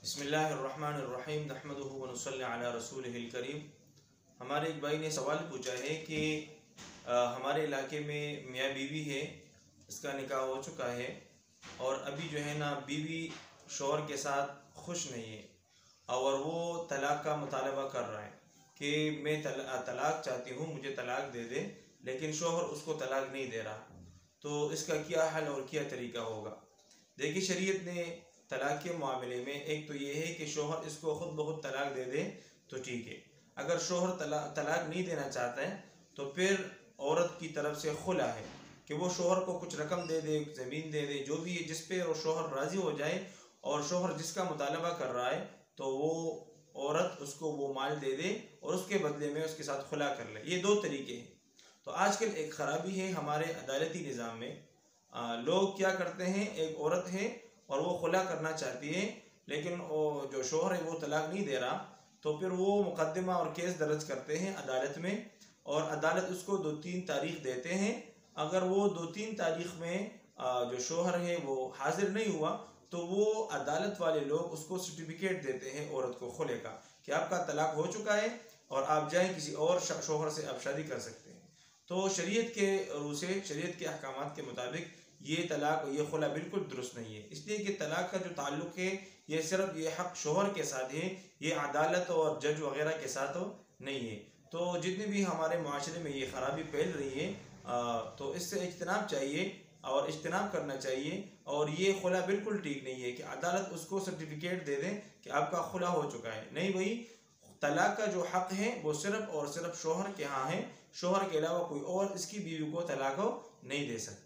बिस्मिल्लाहिर्रहमानिर्रहीम नहमदुहु व नुसल्ली अला रसूलिहिल करीम। हमारे एक भाई ने सवाल पूछा है कि हमारे इलाके में मियाँ बीवी है, इसका निकाह हो चुका है और अभी जो है ना बीवी शौहर के साथ खुश नहीं है और वो तलाक़ का मुतालबा कर रहा है कि मैं तलाक़ चाहती हूँ, मुझे तलाक़ दे दे, लेकिन शौहर उसको तलाक़ नहीं दे रहा। तो इसका क्या हल और क्या तरीका होगा? देखिए, शरीयत ने तलाक़ के मामले में एक तो ये है कि शौहर इसको ख़ुद ब खुद तलाक़ दे दे तो ठीक है। अगर शौहर तलाक़ नहीं देना चाहता है तो फिर औरत की तरफ से खुला है कि वो शौहर को कुछ रकम दे दे, ज़मीन दे दे, जो भी है जिस पे और शौहर राज़ी हो जाए और शौहर जिसका मुतालबा कर रहा है तो वो औरत उसको वो माल दे दे और उसके बदले में उसके साथ खुला कर ले। ये दो तरीके हैं। तो आजकल एक ख़राबी है हमारे अदालती निज़ाम में। लोग क्या करते हैं, एक औरत है और वो खुला करना चाहती है लेकिन वो जो शौहर है वो तलाक़ नहीं दे रहा, तो फिर वो मुकदमा और केस दर्ज करते हैं अदालत में और अदालत उसको 2-3 तारीख़ देते हैं। अगर वो 2-3 तारीख़ में जो शौहर है वो हाजिर नहीं हुआ तो वो अदालत वाले लोग उसको सर्टिफिकेट देते हैं औरत को खुले का कि आपका तलाक़ हो चुका है और आप जाएँ किसी और शौहर से आप शादी कर सकते हैं। तो शरीयत के रू से, शरीयत के अहकामात के मुताबिक ये तलाक़, ये खुला बिल्कुल दुरुस्त नहीं है, इसलिए कि तलाक़ का जो ताल्लुक़ है ये सिर्फ ये हक़ शौहर के साथ है, ये अदालत और जज वग़ैरह के साथ नहीं है। तो जितनी भी हमारे माशरे में ये ख़राबी फैल रही है तो इससे इज्तनाब चाहिए और इज्तनाब करना चाहिए। और ये खुला बिल्कुल ठीक नहीं है कि अदालत उसको सर्टिफिकेट दे दें कि आपका खुला हो चुका है। नहीं भाई, तलाक़ का जो हक़ है वो सिर्फ और सिर्फ शौहर के यहाँ है, शौहर के अलावा कोई और इसकी बीवी को तलाक़ नहीं दे सकता।